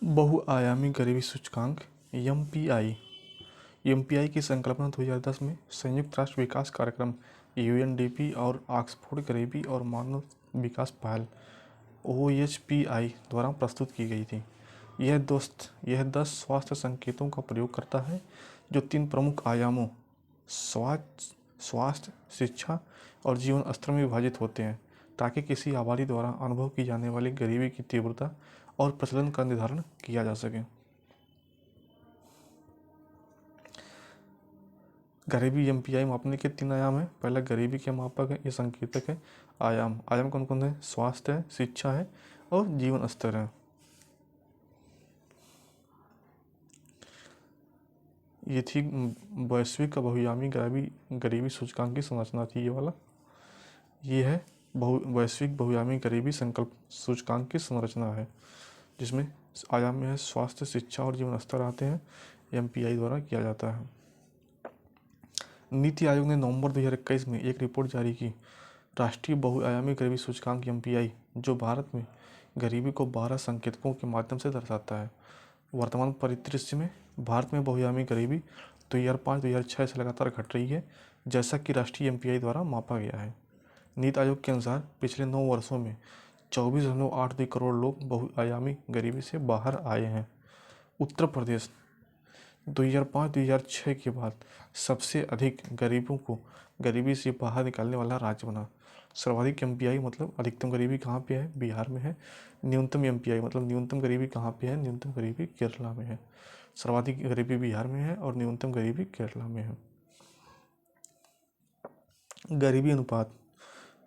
बहुआयामी गरीबी सूचकांक (एमपीआई). एमपीआई की संकल्पना 2010 में संयुक्त राष्ट्र विकास कार्यक्रम (यूएनडीपी) और ऑक्सफोर्ड गरीबी और मानव विकास पहल (ओएचपीआई) द्वारा प्रस्तुत की गई थी। यह 10 स्वास्थ्य संकेतों का प्रयोग करता है जो 3 प्रमुख आयामों स्वास्थ्य, शिक्षा और जीवन स्तर में विभाजित होते हैं, ताकि किसी आबादी द्वारा अनुभव की जाने वाली गरीबी की तीव्रता और प्रचलन का निर्धारण किया जा सके। गरीबी एमपीआई मापने के 3 आयाम हैं। पहला गरीबी के मापक है, ये संकेतक है। आयाम कौन कौन है? स्वास्थ्य है, शिक्षा है और जीवन स्तर है। ये थी वैश्विक बहुआयामी गरीबी सूचकांक की संरचना थी। ये वाला ये है वैश्विक बहुआयामी गरीबी संकल्प सूचकांक की संरचना है, जिसमें आयाम में है स्वास्थ्य, शिक्षा और जीवन स्तर आते हैं। एमपीआई द्वारा किया जाता है। नीति आयोग ने नवंबर 2021 में एक रिपोर्ट जारी की, राष्ट्रीय बहुआयामी गरीबी सूचकांक एमपीआई, जो भारत में गरीबी को 12 संकेतकों के माध्यम से दर्शाता है। वर्तमान परिदृश्य में भारत में बहुआयामी गरीबी 2005-2006 से लगातार घट रही है, जैसा कि राष्ट्रीय एमपीआई द्वारा मापा गया है। नीति आयोग के अनुसार पिछले 9 वर्षों में 24.82 करोड़ लोग बहुआयामी गरीबी से बाहर आए हैं। उत्तर प्रदेश 2005-2006 के बाद सबसे अधिक गरीबों को गरीबी से बाहर निकालने वाला राज्य बना। सर्वाधिक एमपीआई मतलब अधिकतम गरीबी कहाँ पे है? बिहार में है। न्यूनतम एमपीआई मतलब न्यूनतम गरीबी कहाँ पे है? न्यूनतम गरीबी केरला में है। सर्वाधिक गरीबी बिहार में है और न्यूनतम गरीबी केरला में है। गरीबी अनुपात,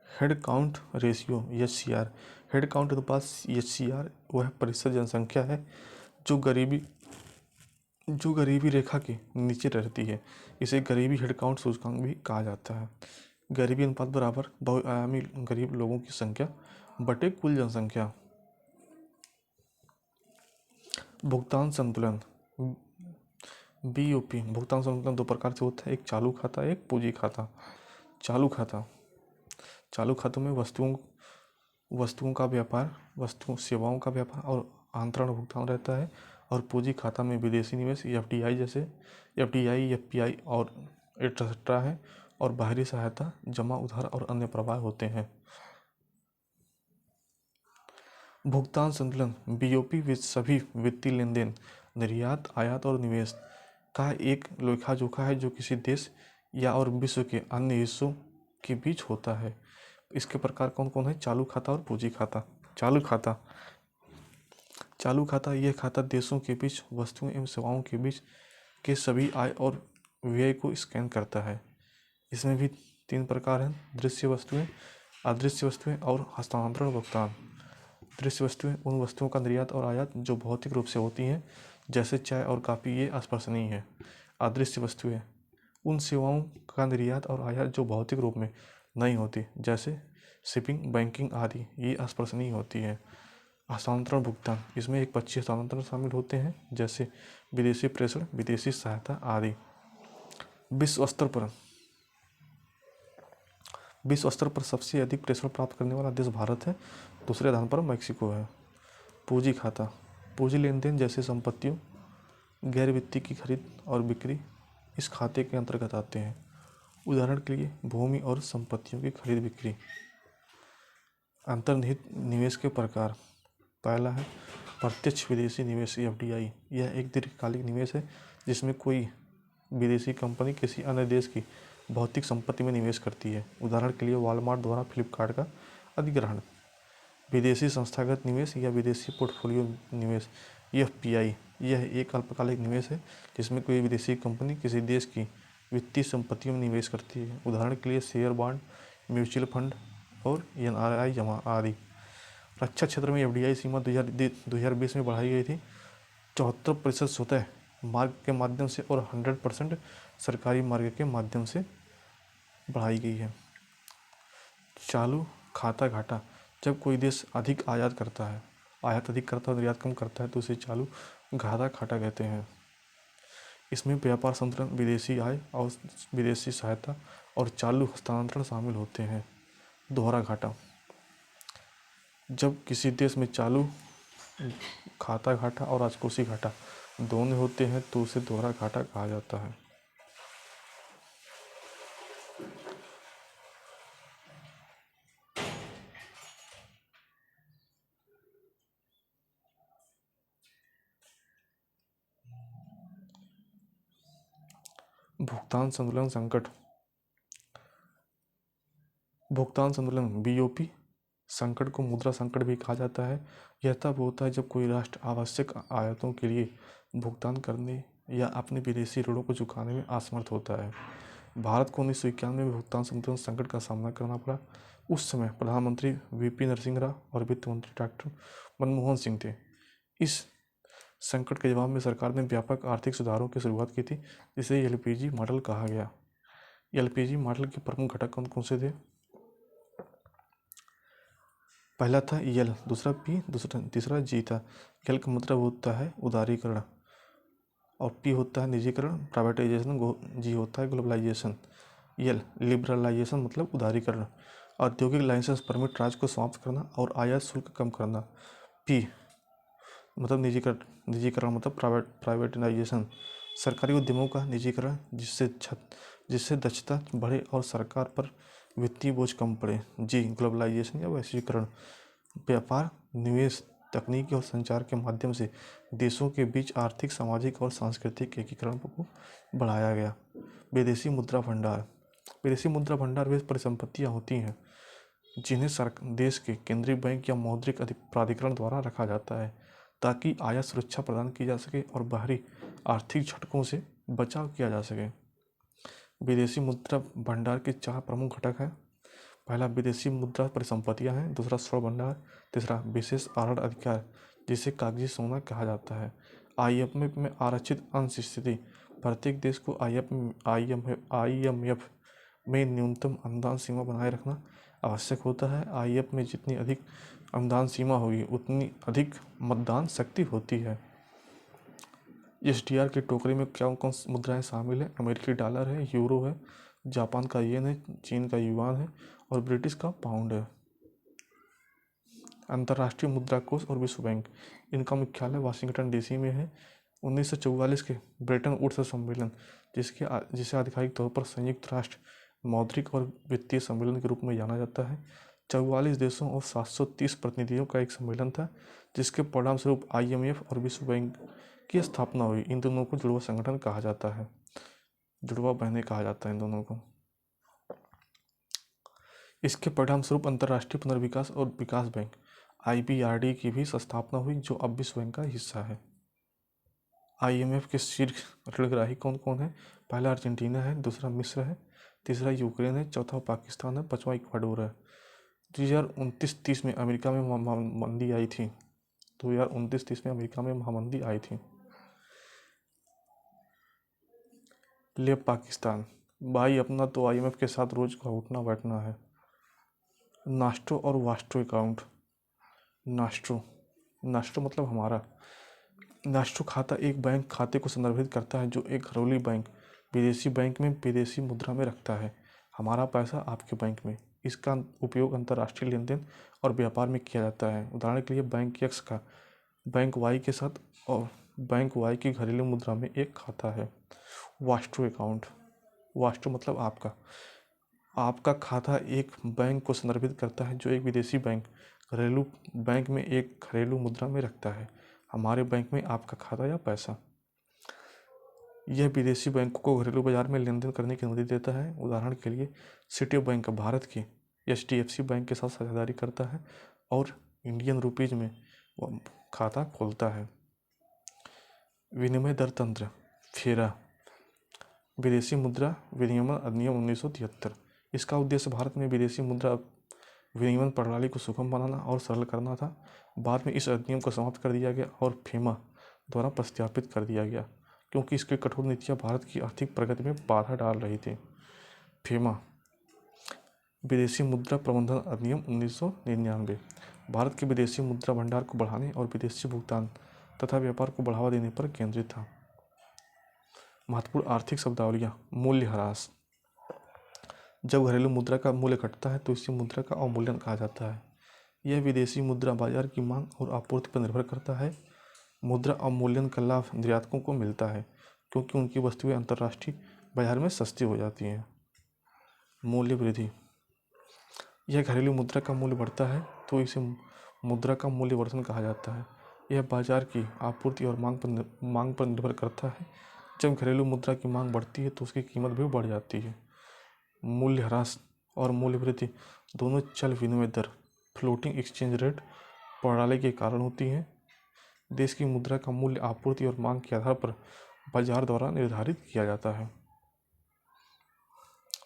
head count ratio HCR. Head count अनुपात एचसीआर वह प्रतिशत जनसंख्या है जो गरीबी रेखा के नीचे रहती है। इसे गरीबी हेड काउंट सूचकांक भी कहा जाता है। गरीबी अनुपात बराबर बहुआयामी गरीब लोगों की संख्या बटे कुल जनसंख्या। भुगतान संतुलन बीओपी। भुगतान संतुलन 2 प्रकार से होता है, एक चालू खाता, एक पूंजी खाता। चालू खातों में वस्तुओं का व्यापार, सेवाओं का व्यापार और आंतरण भुगतान रहता है, और पूंजी खाता में विदेशी निवेश एफडीआई जैसे एफपीआई और एटसेट्रा है, और बाहरी सहायता, जमा, उधार और अन्य प्रवाह होते हैं। भुगतान संतुलन बीओपी सभी वित्तीय लेन देन, निर्यात, आयात और निवेश का एक लेखा जोखा है जो किसी देश या और विश्व के अन्य हिस्सों के बीच होता है। इसके प्रकार कौन कौन है? चालू खाता और पूंजी खाता। चालू खाता यह खाता देशों के बीच वस्तुओं एवं सेवाओं के बीच के सभी आय और व्यय को स्कैन करता है। इसमें भी 3 प्रकार हैं, दृश्य वस्तुएं, अदृश्य वस्तुएं और हस्तांतरण भुगतान। दृश्य वस्तुएं उन वस्तुओं का निर्यात और आयात जो भौतिक रूप से होती हैं, जैसे चाय और कॉफी, ये स्पर्शनीय है। अदृश्य वस्तुएं उन सेवाओं का निर्यात और आयात जो भौतिक रूप में नहीं होती, जैसे शिपिंग, बैंकिंग आदि, ये स्पर्शनीय होती है। हस्तांतरण भुगतान, इसमें एक पक्षीय हस्तांतरण शामिल होते हैं, जैसे विदेशी प्रेषण, विदेशी सहायता आदि। विश्व स्तर पर सबसे अधिक प्रेषण प्राप्त करने वाला देश भारत है। दूसरे स्थान पर मैक्सिको है। पूंजी खाता, पूंजी लेन देन जैसे संपत्तियों, गैर वित्तीय की खरीद और बिक्री इस खाते के अंतर्गत आते हैं। उदाहरण के लिए भूमि और संपत्तियों की खरीद बिक्री। अंतर्निहित निवेश के प्रकार, पहला है प्रत्यक्ष विदेशी निवेश एफडीआई। यह एक दीर्घकालिक निवेश है जिसमें कोई विदेशी कंपनी किसी अन्य देश की भौतिक संपत्ति में निवेश करती है। उदाहरण के लिए वॉलमार्ट द्वारा फ्लिपकार्ट का अधिग्रहण। विदेशी संस्थागत निवेश या विदेशी पोर्टफोलियो निवेश एफपीआई, यह एक अल्पकालिक निवेश है जिसमें कोई विदेशी कंपनी किसी देश की वित्तीय संपत्तियों में निवेश करती है। उदाहरण के लिए शेयर, बॉन्ड, म्यूचुअल फंड और एनआरआई जमा आदि। रक्षा क्षेत्र में एफडीआई सीमा 2020 में बढ़ाई गई थी। 74% स्वतः मार्ग के माध्यम से और 100% सरकारी मार्ग के माध्यम से बढ़ाई गई है। चालू खाता घाटा, जब कोई देश अधिक आयात अधिक करता है, निर्यात कम करता है, तो उसे चालू घाटा कहते हैं। इसमें व्यापार संतुलन, विदेशी आय और विदेशी सहायता और चालू हस्तांतरण शामिल होते हैं। दोहरा घाटा, जब किसी देश में चालू खाता घाटा और राजकोषीय घाटा दोनों होते हैं तो उसे दोहरा घाटा कहा जाता है। भुगतान संतुलन संकट, भुगतान संतुलन बीओपी संकट को मुद्रा संकट भी कहा जाता है। यह तब होता है जब कोई राष्ट्र आवश्यक आयातों के लिए भुगतान करने या अपने विदेशी ऋणों को चुकाने में असमर्थ होता है। भारत को 1991 में भुगतान संतुलन संकट का सामना करना पड़ा। उस समय प्रधानमंत्री वीपी नरसिंह राव और वित्त मंत्री डॉक्टर मनमोहन सिंह थे। इस संकट के जवाब में सरकार ने व्यापक आर्थिक सुधारों की शुरुआत की थी, जिसे एलपीजी मॉडल कहा गया। एलपीजी मॉडल के प्रमुख घटक कौन कौन से थे? पहला था यल, दूसरा पी, तीसरा जी था। यल का मतलब होता है उदारीकरण और पी होता है निजीकरण प्राइवेटाइजेशन, जी होता है ग्लोबलाइजेशन। यल लिबरलाइजेशन मतलब उदारीकरण, औद्योगिक लाइसेंस परमिट राज्य को समाप्त करना और आयात शुल्क कम करना। पी मतलब निजीकरण मतलब प्राइवेटाइजेशन, सरकारी उद्यमों का निजीकरण जिससे दक्षता बढ़े और सरकार पर वित्तीय बोझ कम पड़े। जी ग्लोबलाइजेशन या वैश्वीकरण, व्यापार निवेश तकनीकी और संचार के माध्यम से देशों के बीच आर्थिक सामाजिक और सांस्कृतिक एकीकरण को बढ़ाया गया। विदेशी मुद्रा भंडार, विदेशी मुद्रा भंडार वे परिसंपत्तियां होती हैं जिन्हें देश के केंद्रीय बैंक या मौद्रिक प्राधिकरण द्वारा रखा जाता है ताकि आयात सुरक्षा प्रदान की जा सके और बाहरी आर्थिक झटकों से बचाव किया जा सके। विदेशी मुद्रा भंडार के 4 प्रमुख घटक हैं। पहला विदेशी मुद्रा परिसंपत्तियां हैं, दूसरा स्वर्ण भंडार, तीसरा विशेष आढ़त अधिकार जिसे कागजी सोना कहा जाता है। आईएमएफ में आरक्षित अंश स्थिति, प्रत्येक देश को आईएमएफ में न्यूनतम अनुदान सीमा बनाए रखना आवश्यक होता है। आईएमएफ में जितनी अधिक अनुदान सीमा होगी उतनी अधिक मतदान शक्ति होती है। एसडीआर की टोकरी में कौन कौन सी मुद्राएं शामिल हैं? अमेरिकी डॉलर है, यूरो है, जापान का येन है, चीन का युआन है और ब्रिटिश का पाउंड है। अंतर्राष्ट्रीय मुद्रा कोष और विश्व बैंक, इनका मुख्यालय वाशिंगटन डीसी में है। 1944 के ब्रेटन वुड्स सम्मेलन जिसे आधिकारिक तौर पर संयुक्त राष्ट्र मौद्रिक और वित्तीय सम्मेलन के रूप में जाना जाता है, 44 देशों और 730 प्रतिनिधियों का एक सम्मेलन था जिसके परिणाम स्वरूप आईएमएफ और विश्व बैंक की स्थापना हुई। इन दोनों को जुड़वा संगठन कहा जाता है, जुड़वा बहनें कहा जाता है इन दोनों को। इसके परिणाम स्वरूप अंतर्राष्ट्रीय पुनर्विकास और विकास बैंक आईबीआरडी की भी स्थापना हुई जो अब विश्व बैंक का हिस्सा है। आईएमएफ के शीर्ष ऋणग्राही कौन कौन है? पहला अर्जेंटीना है, दूसरा मिस्र है, तीसरा यूक्रेन है, चौथा पाकिस्तान है, पांचवा इक्वाडोर है। 2029-30 में अमेरिका में महामंदी आई थी। 2029-30 में अमेरिका में महामंदी आई थी। ले पाकिस्तान, भाई अपना तो आईएमएफ के साथ रोज का उठना बैठना है। नास्ट्रो और वास्ट्रो अकाउंट, नास्ट्रो मतलब हमारा। नास्ट्रो खाता एक बैंक खाते को संदर्भित करता है जो एक घरेलू बैंक विदेशी बैंक में विदेशी मुद्रा में रखता है। हमारा पैसा आपके बैंक में। इसका उपयोग अंतर्राष्ट्रीय लेन देन और व्यापार में किया जाता है। उदाहरण के लिए बैंक एक्स का बैंक वाई के साथ और बैंक वाई की घरेलू मुद्रा में एक खाता है। वास्ट्रो अकाउंट, वास्ट्रो मतलब आपका खाता एक बैंक को संदर्भित करता है जो एक विदेशी बैंक घरेलू बैंक में एक घरेलू मुद्रा में रखता है। हमारे बैंक में आपका खाता या पैसा। यह विदेशी बैंकों को घरेलू बाजार में लेन देन करने की अनुमति देता है। उदाहरण के लिए सिटी बैंक भारत की एचडीएफसी बैंक के साथ साझेदारी करता है और इंडियन रुपीज में खाता खोलता है। विनिमय दर तंत्र फेरा, विदेशी मुद्रा विनियमन अधिनियम 1973। इसका उद्देश्य भारत में विदेशी मुद्रा विनियमन प्रणाली को सुगम बनाना और सरल करना था। बाद में इस अधिनियम को समाप्त कर दिया गया और फेमा द्वारा प्रस्तावित कर दिया गया क्योंकि इसकी कठोर नीतियां भारत की आर्थिक प्रगति में बाधा डाल रही थी। फेमा विदेशी मुद्रा प्रबंधन अधिनियम 1999 भारत के विदेशी मुद्रा भंडार को बढ़ाने और विदेशी भुगतान तथा व्यापार को बढ़ावा देने पर केंद्रित था। महत्वपूर्ण आर्थिक शब्दावलियां, मूल्यह्रास, जब घरेलू मुद्रा का मूल्य घटता है तो इसी मुद्रा का अवमूल्यन कहा जाता है। यह विदेशी मुद्रा बाजार की मांग और आपूर्ति पर निर्भर करता है। मुद्रा अवमूल्यन का लाभ निर्यातकों को मिलता है क्योंकि उनकी वस्तुएं अंतर्राष्ट्रीय बाजार में सस्ती हो जाती हैं। मूल्य वृद्धि, यह घरेलू मुद्रा का मूल्य बढ़ता है तो इसे मुद्रा का मूल्यवर्धन कहा जाता है। यह बाजार की आपूर्ति और मांग पर निर्भर करता है। जब घरेलू मुद्रा की मांग बढ़ती है तो उसकी कीमत भी बढ़ जाती है। मूल्य ह्रास और मूल्य वृद्धि दोनों चल विनिमय दर फ्लोटिंग एक्सचेंज रेट प्रणाली के कारण होती हैं। देश की मुद्रा का मूल्य आपूर्ति और मांग के आधार पर बाजार द्वारा निर्धारित किया जाता है।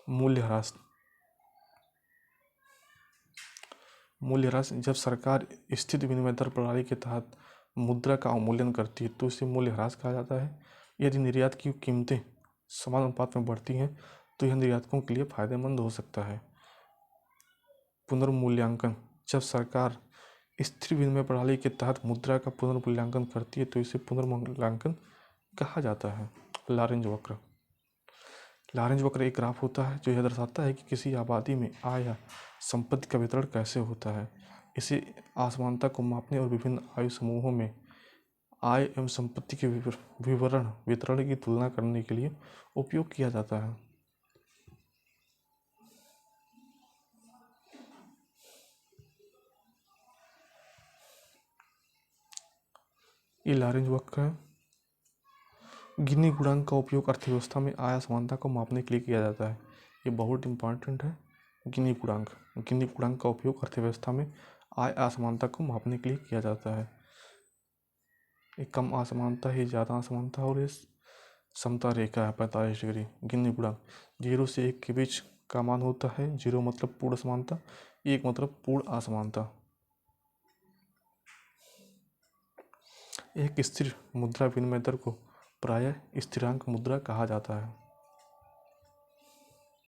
मूल्य ह्रास, मूल्य ह्रास जब सरकार स्थिर विनिमय दर प्रणाली के तहत मुद्रा का अवमूल्यन करती है तो इसे मूल्य ह्रास कहा जाता है। यदि निर्यात की कीमतें समान अनुपात में बढ़ती हैं तो यह निर्यातकों के लिए फायदेमंद हो सकता है। पुनर्मूल्यांकन, जब सरकार स्थिर विनिमय प्रणाली के तहत मुद्रा का पुनर्मूल्यांकन करती है तो इसे पुनर्मूल्यांकन कहा जाता है। लॉरेंज वक्र, लॉरेंज वक्र एक ग्राफ होता है जो यह दर्शाता है कि किसी आबादी में आय या संपत्ति का वितरण कैसे होता है। इसे असमानता को मापने और विभिन्न आयु समूहों में आय एवं संपत्ति के वितरण की तुलना करने के लिए उपयोग किया जाता है। ये लॉरेंज वक्र है। गिनी गुणांक का उपयोग अर्थव्यवस्था में आय असमानता को मापने के लिए किया जाता है। ये बहुत इंपॉर्टेंट है। गिनी गुणांक का उपयोग अर्थव्यवस्था में आय असमानता को मापने के लिए किया जाता है। ये कम असमानता है, ज़्यादा असमानता और ये समता रेखा है 45 डिग्री। गिनी गुणांक 0 से 1 के बीच का मान होता है। 0 मतलब पूर्ण असमानता, 1 मतलब पूर्ण असमानता। एक स्थिर मुद्रा विनिमय दर को प्रायः स्थिरांक मुद्रा कहा जाता है।